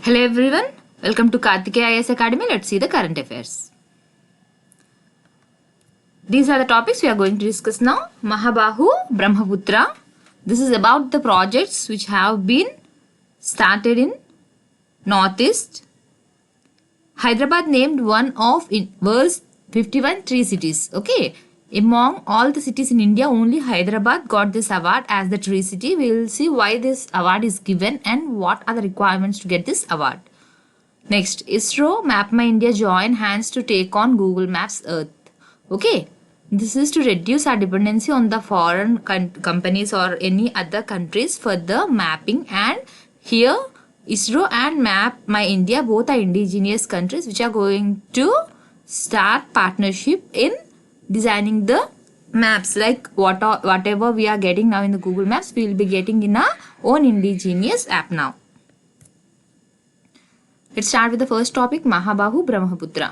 Hello everyone, welcome to Karthikeya IAS Academy. Let's see the current affairs. These are the topics we are going to discuss now. Mahabahu, Brahmaputra. This is about the projects which have been started in Northeast. Hyderabad named one of world's 51 tree cities. Okay. Among all the cities in India, only Hyderabad got this award as the tree city. We will see why this award is given and what are the requirements to get this award. Next, ISRO Map My India join hands to take on Google Maps Earth. Okay, this is to reduce our dependency on the foreign companies or any other countries for the mapping. And here, ISRO and Map My India both are indigenous countries which are going to start partnership in designing the maps, like whatever we are getting now in the Google Maps, we will be getting in our own indigenous app now. Let's start with the first topic, Mahabahu Brahmaputra.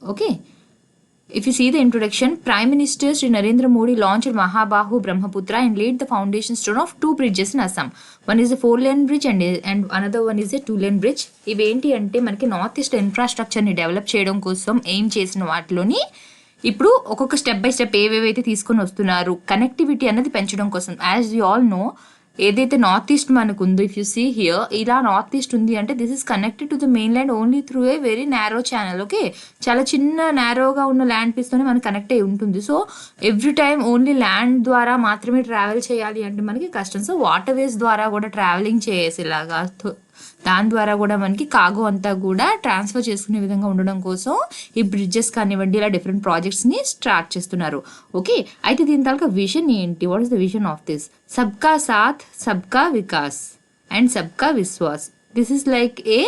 Okay, if you see the introduction, Prime Minister Sri Narendra Modi launched Mahabahu Brahmaputra and laid the foundation stone of two bridges in Assam. One is a 4-lane bridge and another one is a 2-lane bridge. ఇవేంటి అంటే మనకి north east ఇన్ఫ్రాస్ట్రక్చర్ని develop చేయడం కోసం aim చేసిన వాటిలోని ఇప్పుడు ఒక్కొక్క step by step ఏవేవైతే తీసుకొని వస్తున్నారు కనెక్టివిటీ అనేది పెంచడం కోసం. యాజ్ యూ ఆల్ నో, ఏదైతే నార్త్ ఈస్ట్ మనకు ఉందో, ఇఫ్ యూ సీ హియర్, ఇలా నార్త్ ఈస్ట్ ఉంది అంటే this is connected to the main land only through a very narrow channel. Okay, చాలా చిన్న నేరోగా ఉన్న ల్యాండ్ పీస్తోనే మనకి కనెక్ట్ అయి ఉంటుంది. So every time only land ద్వారా మాత్రమే ట్రావెల్ చేయాలి అంటే మనకి కష్టం. సో వాటర్ వేస్ ద్వారా కూడా ట్రావెలింగ్ చేసేలాగా, దాని ద్వారా కూడా మనకి కార్గో అంతా కూడా ట్రాన్స్ఫర్ చేసుకునే విధంగా ఉండడం కోసం ఈ బ్రిడ్జెస్ కానివ్వండి, ఇలా డిఫరెంట్ ప్రాజెక్ట్స్ని స్టార్ట్ చేస్తున్నారు. ఓకే, అయితే దీని తాలూకా విజన్ ఏంటి? What is the vision of this? సబ్కా సాథ్ సబ్కా వికాస్ అండ్ సబ్కా Vishwas. This is like A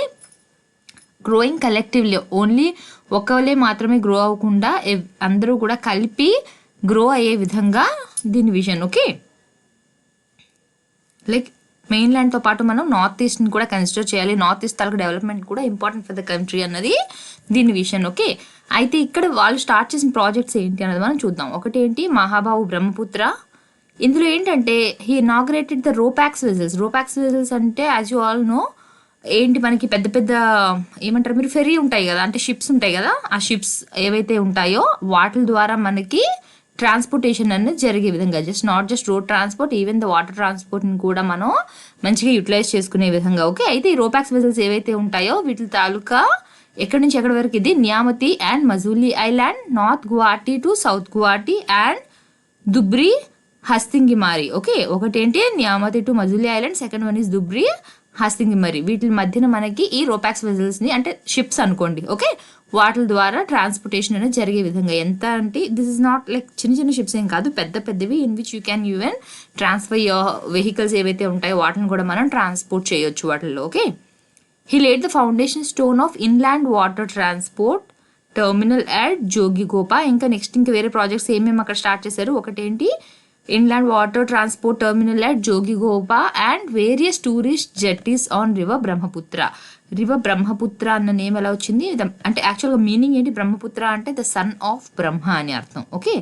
growing collectively. Only ఒకళ్ళే మాత్రమే గ్రో అవ్వకుండా అందరూ కూడా కలిపి గ్రో అయ్యే విధంగా దీని విజన్. ఓకే, లైక్ మెయిన్ ల్యాండ్తో పాటు మనం నార్త్ ఈస్ట్ని కూడా కన్సిడర్ చేయాలి. నార్త్ ఈస్ట్ తాలూకు డెవలప్మెంట్ కూడా ఇంపార్టెంట్ ఫర్ ద కంట్రీ అన్నది దీని విషయం. ఓకే, అయితే ఇక్కడ వాళ్ళు స్టార్ట్ చేసిన ప్రాజెక్ట్స్ ఏంటి అన్నది మనం చూద్దాం. ఒకటి ఏంటి, మహాబాహు బ్రహ్మపుత్ర. ఇందులో ఏంటంటే he inaugurated the ropax vessels. Ropax vessels అంటే యాజ్ యూ ఆల్ నో ఏంటి, మనకి పెద్ద పెద్ద ఏమంటారు మీరు, ఫెర్రీ ఉంటాయి కదా, అంటే షిప్స్ ఉంటాయి కదా, ఆ షిప్స్ ఏవైతే ఉంటాయో వాటి ద్వారా మనకి ట్రాన్స్పోర్టేషన్ అనేది జరిగే విధంగా, not just road transport, even the water ట్రాన్స్పోర్ట్ని కూడా మనం మంచిగా యూటిలైజ్ చేసుకునే విధంగా. ఓకే, అయితే ఈ రోపాక్స్ వెజల్స్ ఏవైతే ఉంటాయో వీటి తాలూకా ఎక్కడి నుంచి ఎక్కడి వరకు ఇది Neamati and Majuli island, north Guwahati to south Guwahati and Dhubri Hatsingimari. Okay, ఒకటేంటి Neamati to Majuli island, second one is Dhubri Hatsingimari. వీటి మధ్యన మనకి ఈ రోపాక్స్ వెజల్స్ని, అంటే షిప్స్ అనుకోండి, ఓకే, వాటి ద్వారా ట్రాన్స్పోర్టేషన్ అనేది జరిగే విధంగా. ఎంత అంటే దిస్ ఇస్ నాట్ లైక్ చిన్న చిన్న షిప్స్ ఏం కాదు, పెద్ద పెద్దవి in which you can even transfer your vehicles ఏవైతే ఉంటాయో వాటిని కూడా మనం ట్రాన్స్పోర్ట్ చేయొచ్చు వాటిల్లో. Okay, he laid the foundation stone of inland water transport terminal at Jogighopa. ఇంకా నెక్స్ట్ ఇంకా వేరే ప్రాజెక్ట్స్ ఏమేమి అక్కడ స్టార్ట్ చేశారు, ఒకటేంటి inland water transport terminal at Jogighopa and various tourist jetties on river Brahmaputra. River Brahmaputra అన్న నేమ్ ఎలా వచ్చింది అంటే యాక్చువల్గా మీనింగ్ ఏంటి, బ్రహ్మపుత్ర అంటే ద సన్ ఆఫ్ బ్రహ్మ అని అర్థం. Okay,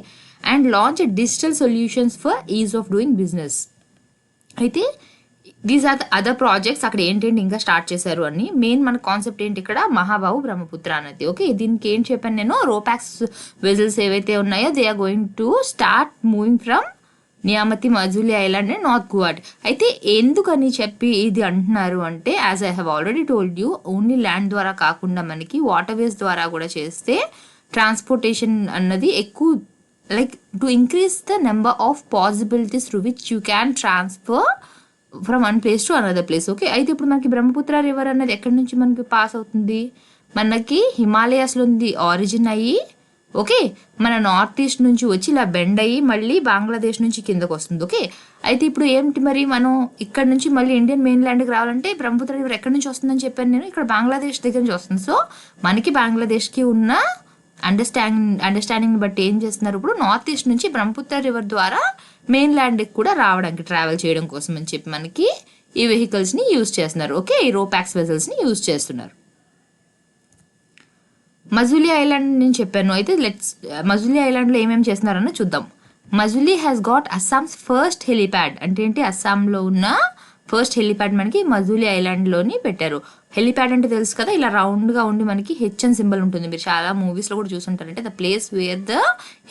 and launch digital solutions for ease of doing business. అయితే these are the other projects అక్కడ ఏంటంటే ఇంకా స్టార్ట్ చేశారు అని. మెయిన్ మన కాన్సెప్ట్ ఏంటి ఇక్కడ, మహాబాహు బ్రహ్మపుత్ర అనేది. ఓకే, దీనికి ఏం చెప్పాను నేను, రోపాక్స్ వెజల్స్ ఏవైతే ఉన్నాయో they are going to start moving from Neamati Majuli island and north Guwahati. అయితే ఎందుకని చెప్పి ఇది అంటున్నారు అంటే, as I have already told you, only land ద్వారా కాకుండా మనకి వాటర్ వేస్ ద్వారా కూడా చేస్తే ట్రాన్స్పోర్టేషన్ అన్నది ఎక్కువ, like to increase the number of possibilities through which you can transfer from one place to another place. Okay, అయితే ఇప్పుడు మనకి బ్రహ్మపుత్ర రివర్ అనేది ఎక్కడి నుంచి మనకి పాస్ అవుతుంది, మనకి హిమాలయాస్లో ఉంది ఆరిజిన్ అయ్యి, ఓకే, మన నార్త్ ఈస్ట్ నుంచి వచ్చి ఇలా బెండ్ అయ్యి మళ్ళీ బంగ్లాదేశ్ నుంచి కిందకు వస్తుంది. ఓకే, అయితే ఇప్పుడు ఏంటి మరి, మనం ఇక్కడ నుంచి మళ్ళీ ఇండియన్ మెయిన్ ల్యాండ్కి రావాలంటే బ్రహ్మపుత్ర రివర్ ఎక్కడి నుంచి వస్తుందని చెప్పాను నేను, ఇక్కడ బంగ్లాదేశ్ దగ్గర నుంచి వస్తుంది. సో మనకి బంగ్లాదేశ్కి ఉన్న అండర్స్టాండింగ్ని బట్టి ఏం చేస్తున్నారు, ఇప్పుడు నార్త్ ఈస్ట్ నుంచి బ్రహ్మపుత్ర రివర్ ద్వారా మెయిన్ ల్యాండ్కి కూడా రావడానికి, ట్రావెల్ చేయడం కోసం అని చెప్పి మనకి ఈ వెహికల్స్ని యూజ్ చేస్తున్నారు. ఓకే, ఈ రోపాక్స్ వెజల్స్ని యూజ్ చేస్తున్నారు. మజూలీ ఐలాండ్ నేను చెప్పాను. అయితే మజూలీ ఐలాండ్లో ఏమేమి చేస్తున్నారని చూద్దాం. Majuli has got Assam's first helipad. అంటే ఏంటి, అస్సాంలో ఉన్న ఫస్ట్ హెలిప్యాడ్ మనకి మజూలీ ఐలాండ్లోని పెట్టారు. హెలిప్యాడ్ అంటే తెలుసు కదా, ఇలా రౌండ్గా ఉండి మనకి హెచ్ఎన్ సింబల్ ఉంటుంది. మీరు చాలా మూవీస్లో కూడా చూసుంటారంటే the place where the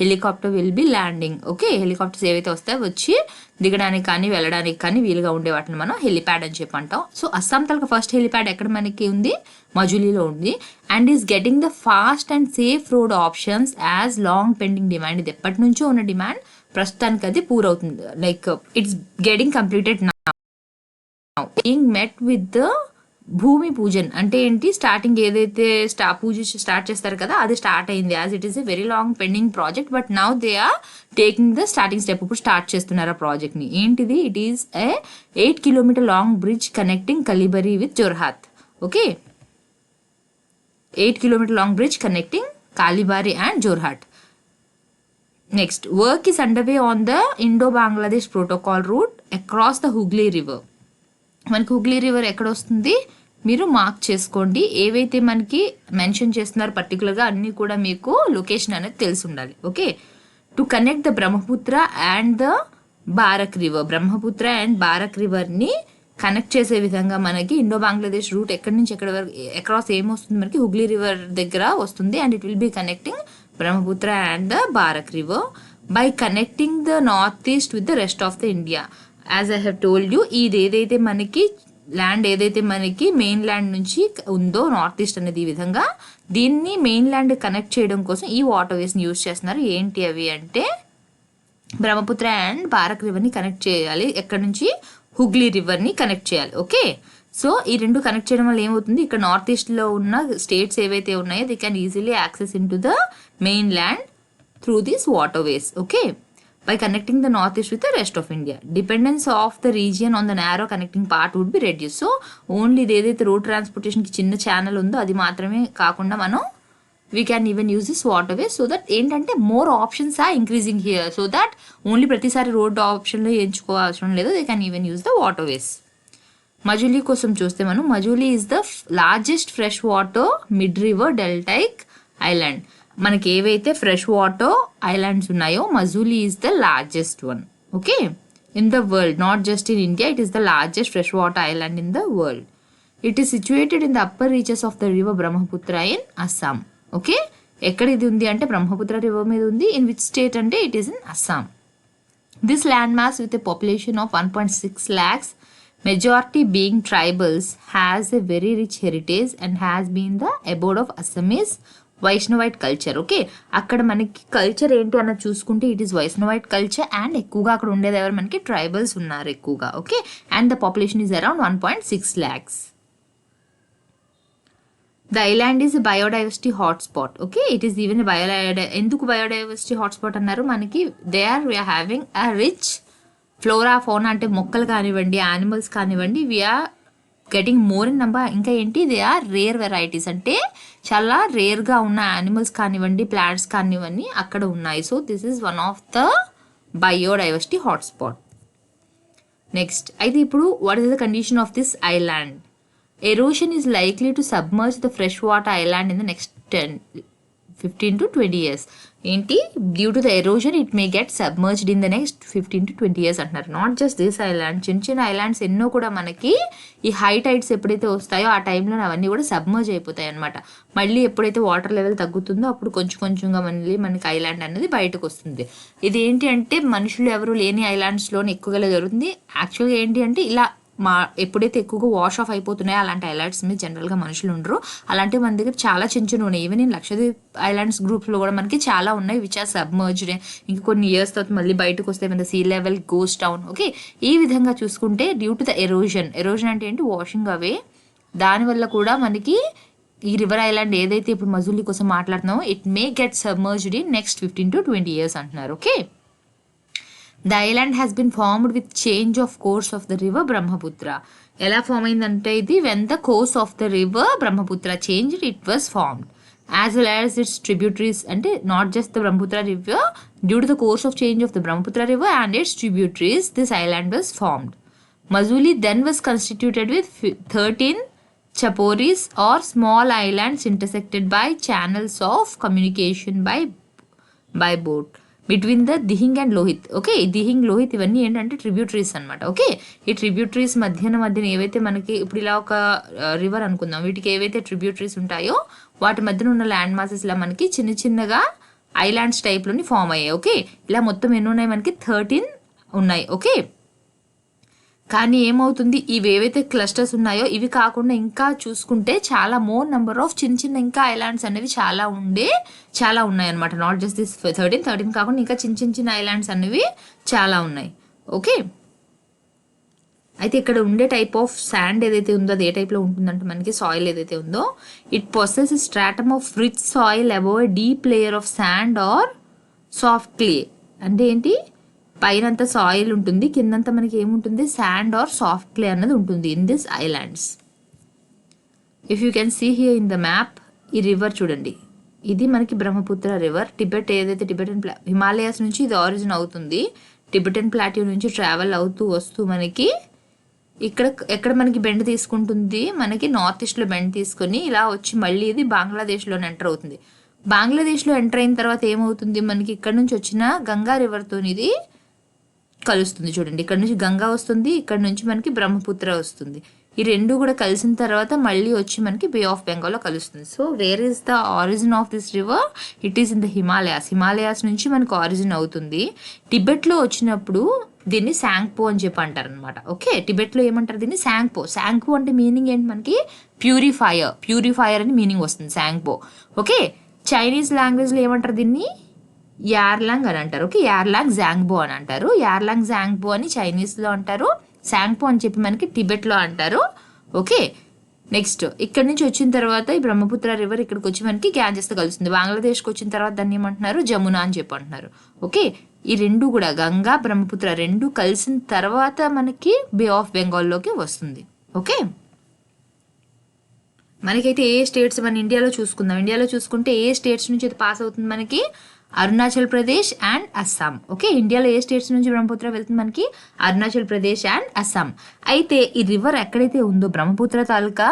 helicopter will be landing. Okay, helicopters ఏవైతే వస్తాయో వచ్చి దిగడానికి కానీ వెళ్ళడానికి కానీ వీలుగా ఉండే వాటిని మనం హెలిప్యాడ్ అని చెప్పి అంటాం. సో అస్సాం తాలూకా ఫస్ట్ హెలిప్యాడ్ ఎక్కడ మనకి ఉంది? మజులీలో ఉంది. And is getting the fast and safe road options as long pending demand. ఇది ఎప్పటి నుంచో ఉన్న డిమాండ్, ప్రస్తుతానికి అది పూరవుతుంది. Like it's getting completed now. Being met with the bhoomi pujan అంటే ఏంటి? స్టార్టింగ్ ఏదైతే పూజ స్టార్ట్ చేస్తారు కదా, అది స్టార్ట్ అయింది. As it is a very long pending project, but now they are taking the starting step. ఇప్పుడు స్టార్ట్ చేస్తున్నారు ఆ ప్రాజెక్ట్ని. ఏంటిది? It is a 8 kilometre long bridge connecting Kalibari with Jorhat. Okay, 8 kilometer long bridge connecting Kalibari and Jorhat. Next, work is underway on the Indo-Bangladesh protocol route across the Hooghly River. మనకి Hooghly river ఎక్కడ వస్తుంది మీరు mark చేసుకోండి. ఏవైతే మనకి mention చేస్తున్నారు పర్టికులర్గా అన్నీ కూడా మీకు లొకేషన్ అనేది తెలిసి ఉండాలి. Okay, to connect the Brahmaputra and the Barak river. Brahmaputra and Barak రివర్ని కనెక్ట్ చేసే విధంగా మనకి ఇండో బంగ్లాదేశ్ రూట్ ఎక్కడి నుంచి ఎక్కడి వరకు అక్రాస్ ఏమొస్తుంది మనకి? హుగ్లీ రివర్ దగ్గర వస్తుంది. And it will be connecting Brahmaputra and the Barak river by connecting the north east with the rest of the India. As I have told you, ఇది ఏదైతే మనకి ల్యాండ్ ఏదైతే మనకి మెయిన్ ల్యాండ్ నుంచి ఉందో నార్త్ ఈస్ట్ అనేది, ఈ విధంగా దీన్ని మెయిన్ ల్యాండ్ కనెక్ట్ చేయడం కోసం ఈ వాటర్ వేస్ని యూజ్ చేస్తున్నారు. ఏంటి అవి అంటే బ్రహ్మపుత్ర అండ్ బారక్ రివర్ని కనెక్ట్ చేయాలి. ఎక్కడి నుంచి? హుగ్లీ రివర్ని కనెక్ట్ చేయాలి. ఓకే, సో ఈ రెండు కనెక్ట్ చేయడం వల్ల ఏమవుతుంది? ఇక్కడ నార్త్ ఈస్ట్లో ఉన్న స్టేట్స్ ఏవైతే ఉన్నాయో they can easily access in to the main land through these water ways. Okay, by connecting the northeast with the rest of India. Dependence of the region on the narrow connecting part would be reduced. So only ఏదైతే road ట్రాన్స్పోర్టేషన్కి చిన్న channel ఉందో అది మాత్రమే కాకుండా మనం we can even use this water ways. So that ఏంటంటే more options are increasing here. So that only ప్రతిసారి రోడ్ ఆప్షన్లో ఎంచుకోవాల్సిన లేదు, they can even use the water ways. Majuli కోసం చూస్తే మనం Majuli is the largest fresh water mid river deltaic island. మనకి ఏవైతే ఫ్రెష్ వాటర్ ఐలాండ్స్ ఉన్నాయో Majuli is the largest one. Okay, in the world, not just in India, it is the largest fresh water island in the world. It is situated in the upper reaches of the river Brahmaputra in Assam. Okay, ఎక్కడ ఇది ఉంది అంటే Brahmaputra river మీద ఉంది. In which state అంటే it is in Assam. This land mass with a population of 1.6 lakhs, majority being tribals, has a very rich heritage and has been the abode of Assamese Vaishnavite culture. Okay, అక్కడ మనకి culture ఏంటి అన్నది చూసుకుంటే it is Vaishnavite culture. And ఎక్కువగా అక్కడ ఉండేది ఎవరు? మనకి ట్రైబల్స్ ఉన్నారు ఎక్కువగా. Okay, and the population is around 1.6 lakhs. The island is biodiversity hotspot. Okay, it is even ఎందుకు బయోడైవర్సిటీ హాట్స్పాట్ అన్నారు? మనకి we are having a rich flora fauna, అంటే మొక్కలు కానివ్వండి, యానిమల్స్ కానివ్వండి, we are getting more in number. ఇంకా ఏంటి? దే ఆర్ రేర్ వెరైటీస్, అంటే చాలా రేర్గా ఉన్న యానిమల్స్ కానివ్వండి, ప్లాంట్స్ కానివ్వండి అక్కడ ఉన్నాయి. So this is one of the biodiversity hotspot. Next అయితే ఇప్పుడు what is the condition of this island? Erosion is likely to submerge the fresh water island in the next 15 to 20 years. ఏంటి? Due to the erosion it may get submerged in the next 15 to 20 years అంటున్నారు. Not just this island, చిన్న చిన్న islands ఎన్నో కూడా మనకి ఈ high tides ఎప్పుడైతే వస్తాయో ఆ టైంలో అవన్నీ కూడా సబ్మర్జ్ అయిపోతాయి అనమాట. మళ్ళీ ఎప్పుడైతే వాటర్ లెవెల్ తగ్గుతుందో అప్పుడు కొంచెం కొంచెంగా మళ్ళీ మనకి ఐలాండ్ అనేది బయటకు వస్తుంది. ఇది ఏంటి అంటే మనుషులు ఎవరు లేని ఐలాండ్స్లోనే ఎక్కువగా జరుగుతుంది. యాక్చువల్గా ఏంటి అంటే ఇలా ఎప్పుడైతే ఎక్కువగా వాష్ ఆఫ్ అయిపోతున్నాయో అలాంటి ఐలాండ్స్ మీద జనరల్గా మనుషులు ఉండరు. అలాంటి మన దగ్గర చాలా చిన్న చిన్న ఉన్నాయి. ఈవెన్ ఇన్ లక్షద్వీప్ ఐలాండ్స్ గ్రూప్స్లో కూడా మనకి చాలా ఉన్నాయి విచ్ ఆర్ సబ్మర్జ్డ్. ఇంకా కొన్ని ఇయర్స్ తర్వాత మళ్ళీ బయటకు వస్తాయి మన sea level goes down. Okay, ఈ విధంగా చూసుకుంటే డ్యూ టు ద ఎరోజన్ అంటే ఏంటి? వాషింగ్ అవే. దానివల్ల కూడా మనకి ఈ రివర్ ఐలాండ్ ఏదైతే ఇప్పుడు మజులీ కోసం మాట్లాడుతున్నామో it may get submerged in next 15 to 20 years అంటున్నారు. Okay, the island has been formed with change of course of the river Brahmaputra. ఎలా ఫామ్ అయిందంటే ఇది when the course of the river Brahmaputra change it was formed as well as its tributaries. అంటే not just the Brahmaputra river, due to the course of change of the Brahmaputra river and its tributaries this island was formed. Majuli then was constituted with 13 chaporis or small islands intersected by channels of communication by boat. Between the Dihing and Lohit. Okay, Dihing Lohit ఇవన్నీ ఏంటంటే tributaries అనమాట. Okay, ఈ tributaries మధ్యన ఏవైతే మనకి ఇప్పుడు ఇలా ఒక రివర్ అనుకుందాం, వీటికి ఏవైతే ట్రిబ్యూటరీస్ ఉంటాయో వాటి మధ్యన ఉన్న ల్యాండ్ మాసెస్ ఇలా మనకి చిన్న చిన్నగా ఐలాండ్స్ టైప్లోని ఫామ్ అయ్యాయి. ఓకే, ఇలా మొత్తం ఎన్ని ఉన్నాయి మనకి 13 ఉన్నాయి. ఓకే, కానీ ఏమవుతుంది, ఇవి ఏవైతే క్లస్టర్స్ ఉన్నాయో ఇవి కాకుండా ఇంకా చూసుకుంటే చాలా మోర్ నెంబర్ ఆఫ్ చిన్న చిన్న ఇంకా ఐలాండ్స్ అనేవి చాలా ఉన్నాయి అనమాట. నాట్ జస్ట్ దిస్ 13 కాకుండా ఇంకా చిన్న ఐలాండ్స్ అనేవి చాలా ఉన్నాయి. ఓకే, అయితే ఇక్కడ ఉండే టైప్ ఆఫ్ శాండ్ ఏదైతే ఉందో అది ఏ టైప్లో ఉంటుందంటే మనకి సాయిల్ ఏదైతే ఉందో it possess stratum of rich soil above deep layer of sand or soft clay. అంటే ఏంటి, పైనంతా సాయిల్ ఉంటుంది, కిందంతా మనకి ఏముంటుంది, శాండ్ ఆర్ సాఫ్ట్ క్లే అన్నది ఉంటుంది in this islands. If you can see here in the map, ఈ రివర్ చూడండి, ఇది మనకి బ్రహ్మపుత్ర రివర్. టిబెట్ ఏదైతే టిబెటన్ హిమాలయాస్ నుంచి ఇది ఆరిజిన్ అవుతుంది, టిబెటన్ ప్లాట్యూ నుంచి ట్రావెల్ అవుతూ వస్తూ మనకి ఎక్కడ మనకి బెండ్ తీసుకుంటుంది, మనకి నార్త్ ఈస్ట్లో బెండ్ తీసుకొని ఇలా వచ్చి మళ్ళీ ఇది బంగ్లాదేశ్లోనే ఎంటర్ అవుతుంది. బంగ్లాదేశ్లో ఎంటర్ అయిన తర్వాత ఏమవుతుంది, మనకి ఇక్కడ నుంచి వచ్చిన గంగా రివర్తో ఇది కలుస్తుంది. చూడండి, ఇక్కడ నుంచి గంగా వస్తుంది, ఇక్కడ నుంచి మనకి బ్రహ్మపుత్ర వస్తుంది. ఈ రెండు కూడా కలిసిన తర్వాత మళ్ళీ వచ్చి మనకి బే ఆఫ్ బెంగాల్లో కలుస్తుంది. So where is the origin of this river, it is in the Himalayas నుంచి మనకు ఆరిజిన్ అవుతుంది. టిబెట్లో వచ్చినప్పుడు దీన్ని శాంగ్పో అని చెప్పి అంటారు అనమాట. ఓకే, టిబెట్లో ఏమంటారు దీన్ని, శాంగ్పో అంటే మీనింగ్ ఏంటి మనకి, ప్యూరిఫైయర్ అని మీనింగ్ వస్తుంది శాంగ్పో. ఓకే, చైనీస్ లాంగ్వేజ్లో ఏమంటారు దీన్ని, యార్లాంగ్ అని అంటారు. ఓకే, యార్లాంగ్ జాంగ్బో అని అంటారు. యార్లాంగ్ జాంగ్బో అని చైనీస్లో అంటారు, శాంగ్పో అని చెప్పి మనకి టిబెట్లో అంటారు. ఓకే, నెక్స్ట్ ఇక్కడ నుంచి వచ్చిన తర్వాత ఈ బ్రహ్మపుత్ర రివర్ ఇక్కడికి వచ్చి మనకి గ్యాంజెస్తో కలుస్తుంది. బంగ్లాదేశ్కి వచ్చిన తర్వాత దాన్ని ఏమంటున్నారు, జమునా అని చెప్పి అంటున్నారు. ఓకే, ఈ రెండు కూడా గంగా బ్రహ్మపుత్ర రెండు కలిసిన తర్వాత మనకి బే ఆఫ్ బెంగాల్లోకి వస్తుంది. ఓకే, మనకైతే ఏ స్టేట్స్ మన ఇండియాలో చూసుకుందాం. ఇండియాలో చూసుకుంటే ఏ స్టేట్స్ నుంచి అయితే పాస్ అవుతుంది మనకి, అరుణాచల్ ప్రదేశ్ అండ్ అస్సాం. ఓకే, ఇండియాలో ఏ స్టేట్స్ నుంచి బ్రహ్మపుత్ర వెళ్తుంది మనకి, అరుణాచల్ ప్రదేశ్ అండ్ అస్సాం. అయితే ఈ రివర్ ఎక్కడైతే ఉందో బ్రహ్మపుత్ర తాలూకా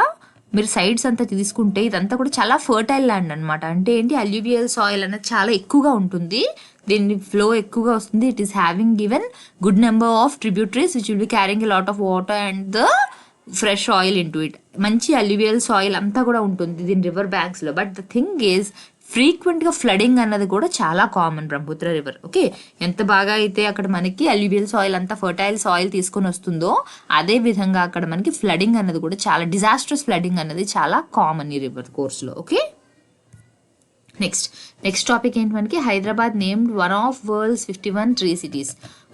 మీరు సైడ్స్ అంతా తీసుకుంటే ఇదంతా కూడా చాలా ఫర్టైల్ ల్యాండ్ అనమాట. అంటే ఏంటి, అల్యూవియల్ సాయిల్ అనేది చాలా ఎక్కువగా ఉంటుంది, దీని ఫ్లో ఎక్కువగా వస్తుంది. It is having given good number of tributaries which will be carrying a lot of water and the fresh oil in to it. మంచి అల్యూవియల్ సాయిల్ అంతా కూడా ఉంటుంది దీని రివర్ బ్యాంక్స్లో. బట్ ద థింగ్ ఈజ్ ఫ్రీక్వెంట్గా flooding అన్నది కూడా చాలా కామన్ బ్రహ్మపుత్ర రివర్. ఓకే, ఎంత బాగా అయితే అక్కడ మనకి అల్యూవియల్ సాయిల్ అంతా ఫర్టైల్ సాయిల్ తీసుకొని వస్తుందో అదే విధంగా అక్కడ మనకి ఫ్లడింగ్ అన్నది కూడా చాలా డిజాస్ట్రస్ ఫ్లడింగ్ అన్నది చాలా కామన్ ఈ రివర్ కోర్స్లో. ఓకే, నెక్స్ట్ టాపిక్ ఏంటి మనకి, Hyderabad named one of worlds 51 tree cities.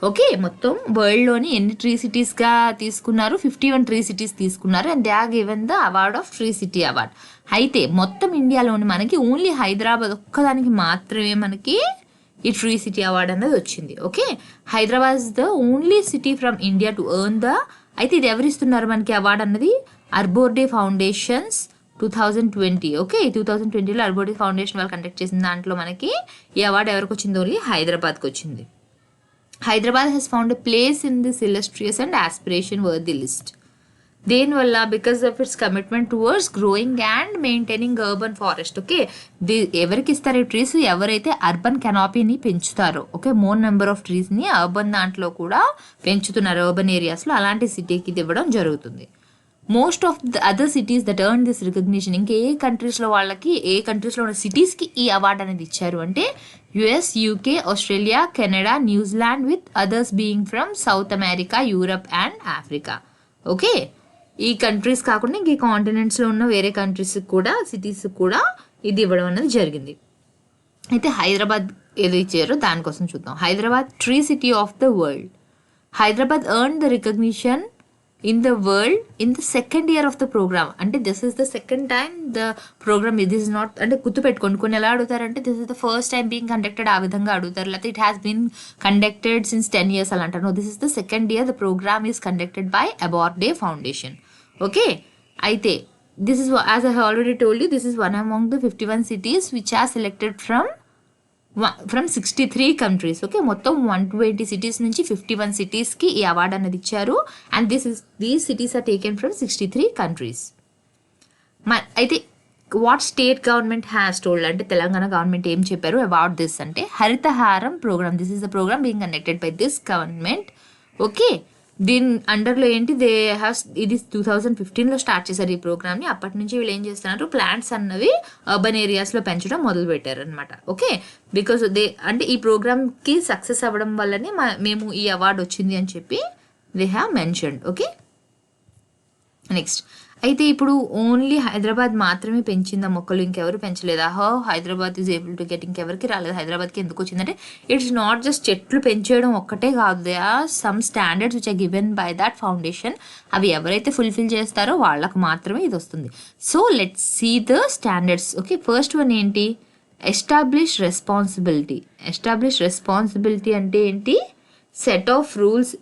Okay, మొత్తం వరల్డ్లోని ఎన్ని ట్రీ సిటీస్గా తీసుకున్నారు, 51 ట్రీ సిటీస్ తీసుకున్నారు. And they are given the award of tree city award. అయితే మొత్తం ఇండియాలోని మనకి ఓన్లీ హైదరాబాద్ ఒక్కదానికి మాత్రమే మనకి ఈ ట్రీ సిటీ అవార్డ్ అనేది వచ్చింది. Okay, Hyderabad is the only city from India to earn the. అయితే ఇది ఎవరిస్తున్నారు మనకి అవార్డ్ అన్నది, అర్బోర్డే ఫౌండేషన్స్ 2020. ఓకే, 2020లో అర్బోర్డే ఫౌండేషన్ వాళ్ళు కండక్ట్ చేసిన దాంట్లో మనకి ఈ అవార్డు ఎవరికి వచ్చింది, ఓన్లీ హైదరాబాద్కి వచ్చింది. Hyderabad has found a place in this illustrious and aspiration worthy list. దేనివల్ల, because of its commitment towards growing and maintaining urban forest. Okay, ఎవరికి ఇస్తారు ఈ ట్రీస్, ఎవరైతే అర్బన్ కెనాపీని పెంచుతారో. ఓకే, మోర్ నెంబర్ ఆఫ్ ట్రీస్ని అర్బన్ దాంట్లో కూడా పెంచుతున్నారు, అర్బన్ ఏరియాస్లో, అలాంటి సిటీకి ఇది ఇవ్వడం జరుగుతుంది. Most of the other cities that earn this recognition, ఇంకా ఏ కంట్రీస్లో ఉన్న సిటీస్కి ఈ అవార్డు అనేది ఇచ్చారు అంటే US, UK, Australia, Canada, New Zealand with others being from south America, Europe and Africa. Okay, ఈ కంట్రీస్ కాకుండా ఇంక ఈ కాంటినెంట్స్లో ఉన్న వేరే కంట్రీస్కి కూడా సిటీస్కి కూడా ఇది ఇవ్వడం అనేది జరిగింది. అయితే హైదరాబాద్ ఏది ఇచ్చారో దానికోసం చూద్దాం. Hyderabad tree city of the world. Hyderabad earn the recognition in the world in the second year of the program. అంటే this is the second time the program, this is not అంటే గుర్తుపెట్టుకోండి, కొన్ని ఎలా అడుగుతారంటే this is the first time being conducted ఆ విధంగా అడుగుతారు, లేకపోతే it has been conducted since 10 years అలా అంటారు. No, this is the second year the program is conducted by Aborday Foundation. Okay, అయితే this is, as I have already told you, this is one among the 51 cities which are selected from 63 countries. Okay, మొత్తం 120 cities నుంచి 51 సిటీస్కి ఈ award అనేది ఇచ్చారు. And these cities are taken from 63 countries. అయితే what state government has told అంటే Telangana government ఏం చెప్పారు about this అంటే Harithaharam program. This is the program being conducted by this government. Okay, దీని అండర్లో ఏంటి దే హ్యావ్ ఇది 2015లో స్టార్ట్ చేశారు ఈ ప్రోగ్రామ్ని. అప్పటి నుంచి వీళ్ళు ఏం చేస్తున్నారు ప్లాంట్స్ అన్నవి అర్బన్ ఏరియాస్లో పెంచడం మొదలు పెట్టారు అనమాట. ఓకే, బికాస్ దే అంటే ఈ ప్రోగ్రామ్కి సక్సెస్ అవ్వడం వల్లనే మేము ఈ అవార్డు వచ్చింది అని చెప్పి they have mentioned. Okay, next అయితే ఇప్పుడు ఓన్లీ హైదరాబాద్ మాత్రమే పెంచిందా మొక్కలు, ఇంకెవరు పెంచలేదా? Hyderabad is able to get, ఇంకెవరికి రాలేదు. హైదరాబాద్కి ఎందుకు వచ్చిందంటే ఇట్స్ నాట్ జస్ట్ చెట్లు పెంచేయడం ఒక్కటే కాదు, they are some standards which are given by that foundation. అవి ఎవరైతే ఫుల్ఫిల్ చేస్తారో వాళ్ళకు మాత్రమే ఇది వస్తుంది. So let's see the standards. Okay, first one ఏంటి? Establish responsibility. ఎస్టాబ్లిష్ రెస్పాన్సిబిలిటీ అంటే ఏంటి? సెట్ ఆఫ్ రూల్స్,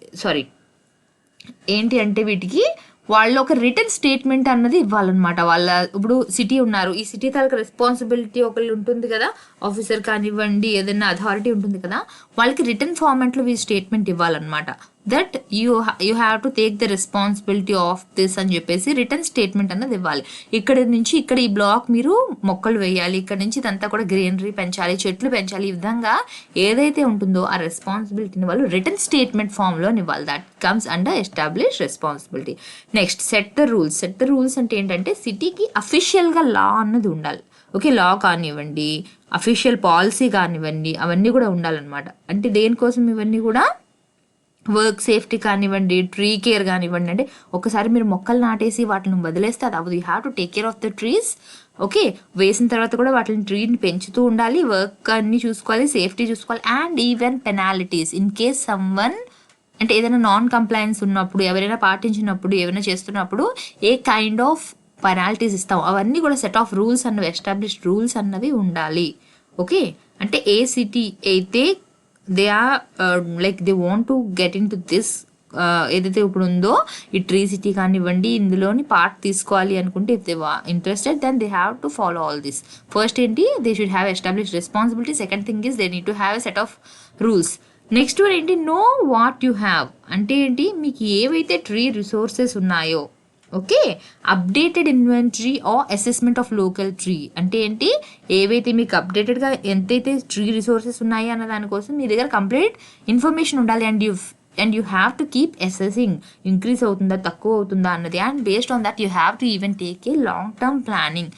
ఏంటి అంటే వీటికి వాళ్ళు ఒక రిటర్న్ స్టేట్మెంట్ అన్నది ఇవ్వాలన్నమాట. వాళ్ళ ఇప్పుడు సిటీ ఉన్నారు, ఈ సిటీ తాలూకు రెస్పాన్సిబిలిటీ ఒకళ్ళు ఉంటుంది కదా, ఆఫీసర్ కానివ్వండి ఏదైనా అథారిటీ ఉంటుంది కదా, వాళ్ళకి రిటర్న్ ఫార్మాట్లో ఈ స్టేట్మెంట్ ఇవ్వాలన్నమాట. That you have to take the responsibility of this అని చెప్పేసి రిటర్న్ స్టేట్మెంట్ అన్నది ఇవ్వాలి. ఇక్కడ నుంచి ఇక్కడ ఈ బ్లాక్ మీరు మొక్కలు వేయాలి, ఇక్కడ నుంచి ఇదంతా కూడా గ్రీనరీ పెంచాలి, చెట్లు పెంచాలి, ఈ విధంగా ఏదైతే ఉంటుందో ఆ రెస్పాన్సిబిలిటీని వాళ్ళు రిటర్న్ స్టేట్మెంట్ ఫామ్లో ఇవ్వాలి. That comes under establish responsibility. Next set the rules. Set the rules అంటే ఏంటంటే సిటీకి అఫీషియల్గా లా అన్నది ఉండాలి. ఓకే, లా కానివ్వండి, అఫీషియల్ పాలసీ కానివ్వండి, అవన్నీ కూడా ఉండాలన్నమాట. అంటే దేనికోసం ఇవన్నీ కూడా వర్క్ సేఫ్టీ కానివ్వండి, ట్రీ కేర్ కానివ్వండి. అంటే ఒకసారి మీరు మొక్కలు నాటేసి వాటిని వదిలేస్తే అది అవ్వదు. You have to take care of the trees. Okay, వేసిన తర్వాత కూడా వాటిని ట్రీని పెంచుతూ ఉండాలి, వర్క్ అన్ని చూసుకోవాలి, సేఫ్టీ చూసుకోవాలి. And even penalties in case someone అంటే ఏదైనా నాన్ కంప్లైన్స్ ఉన్నప్పుడు, ఎవరైనా పాటించినప్పుడు, ఏమైనా చేస్తున్నప్పుడు ఏ కైండ్ ఆఫ్ పెనాల్టీస్ ఇస్తాం, అవన్నీ కూడా సెట్ ఆఫ్ రూల్స్ అన్నవి, ఎస్టాబ్లిష్డ్ రూల్స్ అన్నవి ఉండాలి. ఓకే, అంటే ఏ సిటీ అయితే they are like they want to get into this ఏదైతే ఇప్పుడు ఉందో ఈ ట్రీ సిటీ కానివ్వండి, ఇందులోని పార్ట్ తీసుకోవాలి అనుకుంటే if they interested then they have to follow all this. First ఏంటి, they should have establish responsibility. Second thing is they need to have a set of rules. Next one ఏంటి, know what you have. అంటే ఏంటి, మీకు ఏవైతే tree resources ఉన్నాయో, okay, updated inventory or assessment of local tree. అంటే ఏంటి, ఏవైతే మీకు అప్డేటెడ్గా ఎంతైతే ట్రీ రిసోర్సెస్ ఉన్నాయి అన్న దానికోసం మీ దగ్గర కంప్లీట్ ఇన్ఫర్మేషన్ ఉండాలి. And you have to keep assessing, increase అవుతుందా తక్కువ అవుతుందా అన్నది. And based on that you have to even take a long term planning.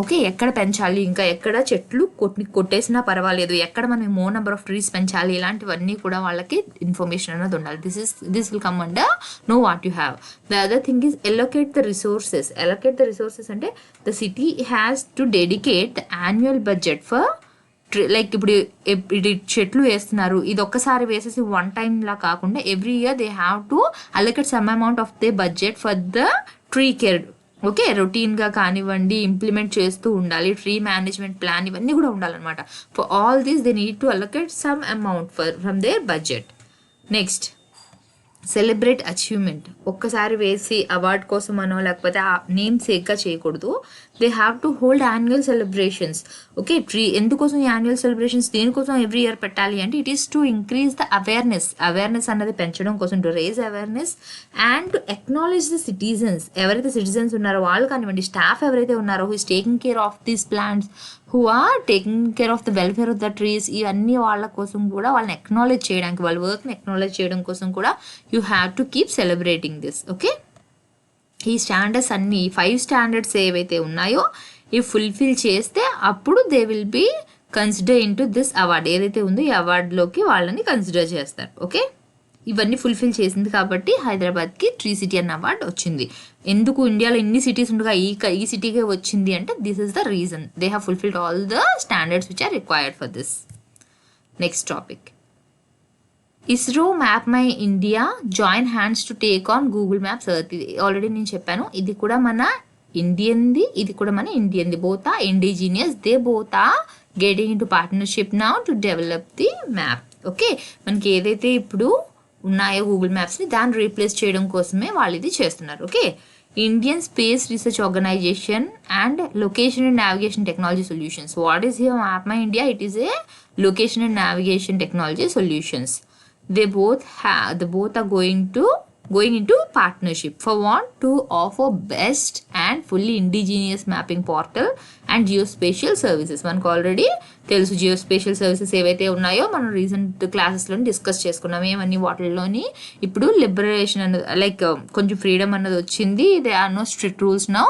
Okay, ఎక్కడ పెంచాలి, ఇంకా ఎక్కడ చెట్లు కొట్టేసినా పర్వాలేదు, ఎక్కడ మనం మోర్ నెంబర్ ఆఫ్ ట్రీస్ పెంచాలి, ఇలాంటివన్నీ కూడా వాళ్ళకి ఇన్ఫర్మేషన్ అనేది ఉండాలి. This will come under know what you have. The other thing is allocate the resources. Allocate the resources అంటే the city has to dedicate the annual budget for like ఇప్పుడు ఇది చెట్లు వేస్తున్నారు, ఇది ఒక్కసారి వేసేసి వన్ టైం లా కాకుండా every year they have to allocate some amount of the budget for the tree care. Okay, రొటీన్గా కానివ్వండి ఇంప్లిమెంట్ చేస్తూ ఉండాలి. ట్రీ మేనేజ్మెంట్ ప్లాన్ ఇవన్నీ కూడా ఉండాలన్నమాట. For all these they need to allocate some amount from their budget. Next celebrate achievement. ఒక్కసారి వేసి award కోసం అనో లేకపోతే ఆ నేమ్ సేక్గా చేయకూడదు. They have to hold annual celebrations. Okay, ఎందుకోసం యాన్యువల్ సెలబ్రేషన్స్ దేనికోసం ఎవ్రీ ఇయర్ పెట్టాలి అంటే it is to increase the awareness అన్నది పెంచడం కోసం, to raise awareness and to acknowledge the citizens. ఎవరైతే సిటిజన్స్ ఉన్నారో వాళ్ళు కానివ్వండి, స్టాఫ్ ఎవరైతే ఉన్నారో who is taking care of these plants, who are taking care of the welfare of the trees, ఇవన్నీ వాళ్ళ కోసం కూడా వాళ్ళని ఎక్నాలెడ్జ్ చేయడానికి, వాళ్ళ వర్క్ని ఎక్నాలెడ్జ్ చేయడం కోసం కూడా you have to keep celebrating this. Okay, ఈ స్టాండర్డ్స్ అన్నీ 5 స్టాండర్డ్స్ ఏవైతే ఉన్నాయో ఇవి ఫుల్ఫిల్ చేస్తే అప్పుడు they will be consider into this award. ఏదైతే ఉందో ఈ అవార్డులోకి వాళ్ళని కన్సిడర్ చేస్తారు. ఓకే, ఇవన్నీ ఫుల్ఫిల్ చేసింది కాబట్టి హైదరాబాద్కి ట్రీ సిటీ అన్న అవార్డు వచ్చింది. ఎందుకు ఇండియాలో ఇన్ని సిటీస్ ఉండగా ఈ సిటీకే వచ్చింది అంటే this is the reason. They have fulfilled all the standards which are required for this. Next topic, ISRO Map my India join hands to take on Google Maps earth. ఇది ఆల్రెడీ నేను చెప్పాను, ఇది కూడా మన ఇండియన్ది, ఇది కూడా మన ఇండియన్ది. Both are indigenous, they both are getting in to partnership now to develop the map. Okay, మనకి ఏదైతే ఇప్పుడు ఉన్నాయో గూగుల్ మ్యాప్స్ని దాన్ని రీప్లేస్ చేయడం కోసమే వాళ్ళు ఇది చేస్తున్నారు. Okay, Indian space research organisation and location and navigation technology solutions. What is here map my India? It is a location and navigation technology solutions. They both are going to going into partnership for what? To offer best and fully indigenous mapping portal and geospatial services. మనకు already తెలుసు geospatial services ఏవైతే ఉన్నాయో మనం recent క్లాసెస్లో discuss చేసుకున్నాం. ఏమన్నీ వాటిల్లోని ఇప్పుడు liberation అన్నది like కొంచెం ఫ్రీడమ్ అన్నది వచ్చింది. They are no strict rules now.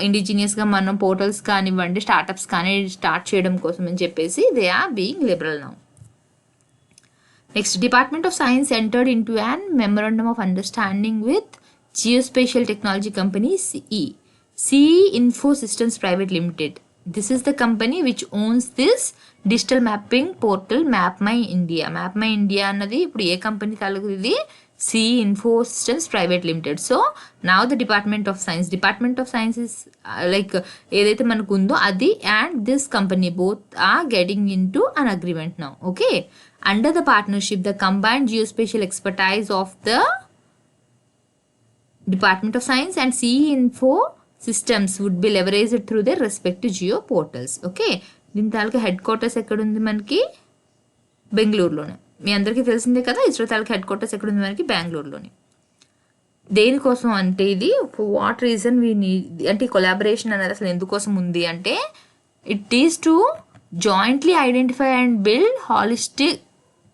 ఇండిజినియస్గా మనం పోర్టల్స్ కానివ్వండి స్టార్టప్స్ కానీ స్టార్ట్ చేయడం కోసం అని చెప్పేసి they are being liberal now. Next, Department of Science entered into an memorandum of understanding with geospatial technology company CE Info Systems Private Limited. This is the company which owns this digital mapping portal Map My India. Map My India అన్నది ఇప్పుడు ఏ company తాలూకు ఇది? CE Info Systems Private Limited. So now the Department of Science is like ఏదైతే మనకు ఉందో అది and this company both are getting into an agreement now. Okay. Under the partnership, the combined geospatial expertise of the Department of Science and CE Info Systems would be leveraged through their respective geo portals. Okay. దీని తాలూకా head quarters ఎక్కడ ఉంది మనకి? బెంగళూరులోనే. మీ అందరికీ తెలిసిందే కదా, ఇస్రో తాలూకా head quarters ఎక్కడ ఉంది మనకి? బెంగళూరులోని. దేనికోసం అంటే ఇది వాట్ రీజన్ వీ నీడ్ అంటే కొలాబరేషన్ అనేది అసలు ఎందుకోసం ఉంది అంటే it is to jointly identify and build holistic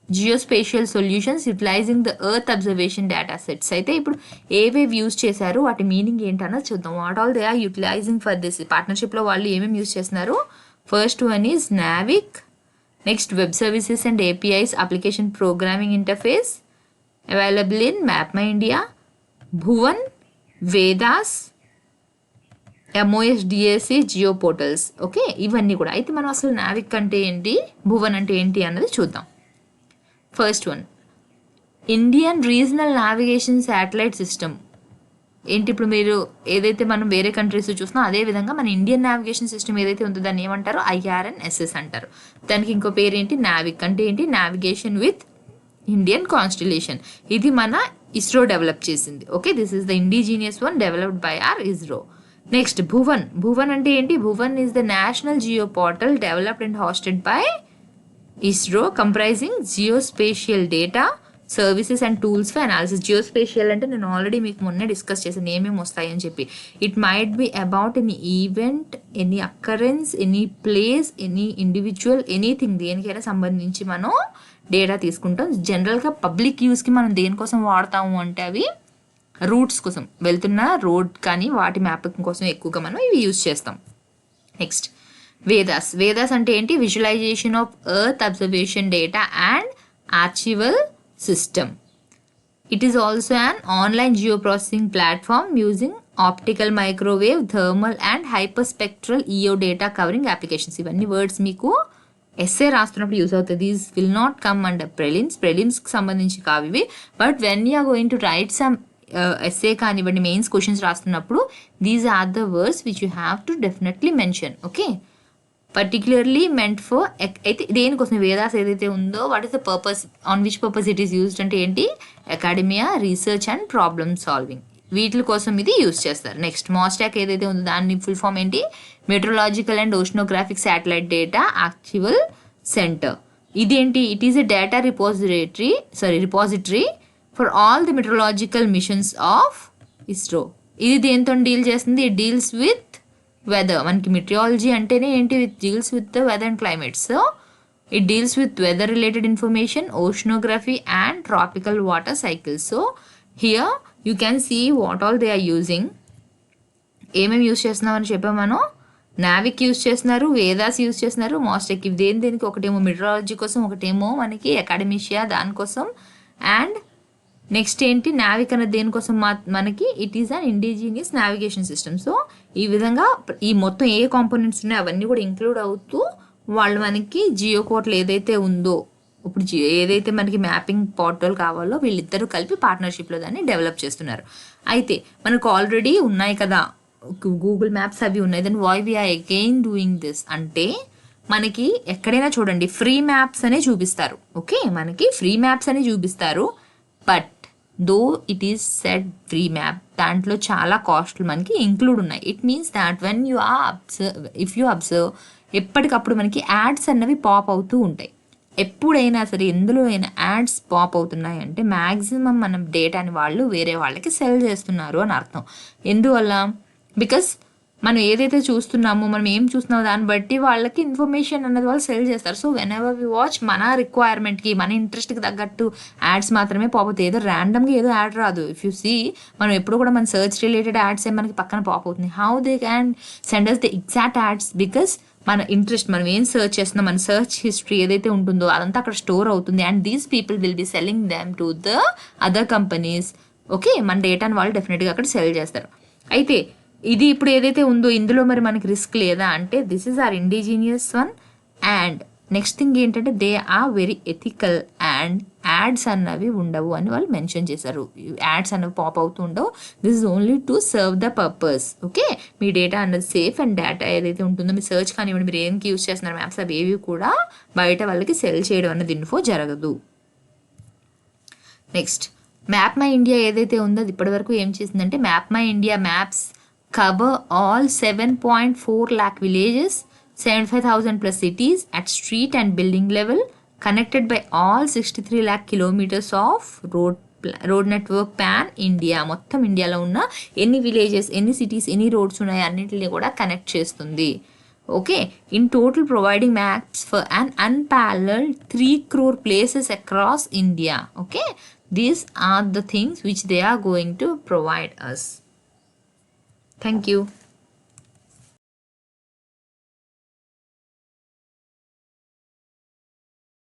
geospatial solutions utilising the earth observation data sets. అయితే ఇప్పుడు ఏవేవి యూజ్ చేశారు వాటి మీనింగ్ ఏంటన్నది చూద్దాం. What all they are utilising for this పార్ట్నర్షిప్లో వాళ్ళు ఏమేమి యూజ్ చేస్తున్నారు? First one is NavIC, next web services and APIs application programming interface available in Map my India, Bhuvan, Vedas, MOSDSC geo portals. Okay, ఇవన్నీ కూడా. అయితే మనం అసలు నావిక్ అంటే ఏంటి, భువన్ అంటే ఏంటి అన్నది చూద్దాం. First one Indian regional navigation satellite system. ఏంటి ఇప్పుడు మీరు ఏదైతే మనం వేరే కంట్రీస్ చూస్తున్నాం అదేవిధంగా మన ఇండియన్ నావిగేషన్ సిస్టమ్ ఏదైతే ఉందో దాన్ని ఏమంటారు? IRNSS అంటారు. దానికి ఇంకో పేరు ఏంటి? నావిక్. అంటే ఏంటి? Navigation with Indian constellation. ఇది మన ఇస్రో డెవలప్ చేసింది. Okay, this is the indigenous one developed by our ISRO. Next Bhuvan. Bhuvan అంటే ఏంటి? Bhuvan is the national geo portal developed and hosted by ISRO comprising geospatial data services and tools for analysis. Geospatial అంటే నేను already మీకు మొన్నే discuss చేశాను ఏమేమి వస్తాయని చెప్పి. It might be about any event, any occurrence, any place, any individual, anything, దేనికైనా సంబంధించి మనం డేటా తీసుకుంటాం. జనరల్గా పబ్లిక్ యూస్కి మనం దేనికోసం వాడతాము అంటే అవి రూట్స్ కోసం, వెళ్తున్న రోడ్ కానీ వాటి మ్యాపింగ్ కోసం ఎక్కువగా మనం ఇవి యూజ్ చేస్తాం. నెక్స్ట్ వేదాస్. వేదాస్ అంటే ఏంటి? Visualisation of earth observation data and archival system. It is also an online geo processing platform using optical, microwave, thermal and hyperspectral EO data covering applications. ఇవన్నీ వర్డ్స్ మీకు ఎస్ఏ రాస్తున్నప్పుడు యూస్ అవుతుంది. These will not come under ప్రిలిమ్స్కి సంబంధించి కావు ఇవి. But when you are going to write some essay కానివ్వండి mains questions రాస్తున్నప్పుడు these are the words which you have to definitely mention. Okay, particularly meant for అయితే దేనికోసం వేదాస్ ఏదైతే ఉందో what is the purpose, on which purpose it is used అంటే ఏంటి? Academia, research and problem solving, వీటి కోసం ఇది యూజ్ చేస్తారు. నెక్స్ట్ మోస్టాక్ ఏదైతే ఉందో దాని ఫుల్ ఫామ్ ఏంటి? Meteorological and oceanographic satellite data actual centre. ఇదేంటి? It is a data repository for all the meteorological missions of ISRO. ఇది దేంతో డీల్ చేస్తుంది? It deals with weather. మనకి మెట్రియాలజీ అంటేనే ఏంటి? With deals with the weather and climate. So it deals with weather related information, oceanography and tropical water cycles. So here you can see what all they are using. ఏమేమి use చేస్తున్నామని చెప్పాము మనం. Navik use చేస్తున్నారు, Vedas use చేస్తున్నారు, Mostek. ఇవి దేనికి? ఒకటేమో metrology కోసం, ఒకటేమో మనకి అకాడమిషియా దానికోసం. అండ్ నెక్స్ట్ ఏంటి? నావిక్ అనేది దేనికోసం మనకి? It is an indigenous navigation system. So ఈ విధంగా ఈ మొత్తం ఏ కాంపోనెంట్స్ ఉన్నాయో అవన్నీ కూడా ఇంక్లూడ్ అవుతూ వాళ్ళు మనకి జియో పోర్టల్ ఏదైతే ఉందో ఇప్పుడు ఏదైతే మనకి మ్యాపింగ్ పోర్టల్ కావాలో వీళ్ళిద్దరూ కలిపి పార్ట్నర్షిప్లో దాన్ని డెవలప్ చేస్తున్నారు. అయితే మనకు ఆల్రెడీ ఉన్నాయి కదా గూగుల్ మ్యాప్స్ అవి ఉన్నాయి. Then why we're again doing this అంటే మనకి ఎక్కడైనా చూడండి ఫ్రీ మ్యాప్స్ అనే చూపిస్తారు. ఓకే, మనకి ఫ్రీ మ్యాప్స్ అని చూపిస్తారు. But though it is set free map, దాంట్లో చాలా కాస్ట్లు మనకి ఇంక్లూడ్ ఉన్నాయి. It means that when you are if you observe ఎప్పటికప్పుడు మనకి యాడ్స్ అన్నవి పాప్ అవుతూ ఉంటాయి. ఎప్పుడైనా సరే ఎందులో అయినా యాడ్స్ పాప్ అవుతున్నాయి అంటే మ్యాక్సిమం మనం డేటాని వాళ్ళు వేరే వాళ్ళకి సెల్ చేస్తున్నారు అని అర్థం. ఎందువల్ల? బికాస్ మనం ఏదైతే చూస్తున్నామో, మనం ఏం చూస్తున్నామో దాన్ని బట్టి వాళ్ళకి ఇన్ఫర్మేషన్ అన్నది వాళ్ళు సెల్ చేస్తారు. So whenever we watch మన రిక్వైర్మెంట్కి, మన ఇంట్రెస్ట్కి తగ్గట్టు యాడ్స్ మాత్రమే పాప్ అవుతాయి. ఏదో ర్యాండమ్గా ఏదో యాడ్ రాదు. ఇఫ్ యూ సీ, మనం ఎప్పుడు కూడా మన సర్చ్ రిలేటెడ్ యాడ్స్ మనకి పక్కన పాప్ అవుతుంది. How they can send us the exact ads? Because మన ఇంట్రెస్ట్, మనం ఏం సర్చ్ చేస్తున్నాం, మన సర్చ్ హిస్టరీ ఏదైతే ఉంటుందో అదంతా అక్కడ స్టోర్ అవుతుంది. And these people will be selling them to the other companies. Okay, మన డేటాను వాళ్ళు డెఫినెట్గా అక్కడ సెల్ చేస్తారు. అయితే ఇది ఇప్పుడు ఏదైతే ఉందో ఇందులో మరి మనకి రిస్క్ లేదా అంటే this is our indigenous one. And next thing ఏంటంటే they are very ethical and ads అన్నవి ఉండవు అని వాళ్ళు మెన్షన్ చేశారు. యాడ్స్ అన్నవి పాప్ అవుతూ ఉండవు. This is only to serve the purpose. Okay, me data అన్నది సేఫ్ అండ్ డేటా ఏదైతే ఉంటుందో మీ సర్చ్ కానివ్వండి, మీరు ఏంకి యూస్ చేస్తున్నారు మ్యాప్స్, అవి ఏవి కూడా బయట వాళ్ళకి సెల్ చేయడం అన్నది ఇన్ఫో జరగదు. నెక్స్ట్, మ్యాప్ మై ఇండియా ఏదైతే ఉందో అది ఇప్పటివరకు ఏం చేసిందంటే map my India maps cover all 7.4 lakh villages, 75,000 plus cities at street and building level, connected by all 63 lakh kilometers of road network pan India. మొత్తం ఇండియాలో ఉన్న ఎన్ని విలేజెస్, ఎన్ని సిటీస్, ఎన్ని రోడ్స్ ఉన్నాయి అన్నింటినీ కూడా కనెక్ట్ చేస్తుంది. Okay, in total providing maps for an unparalleled 3 crore places across India. Okay, these are the things which they are going to provide us. Thank you.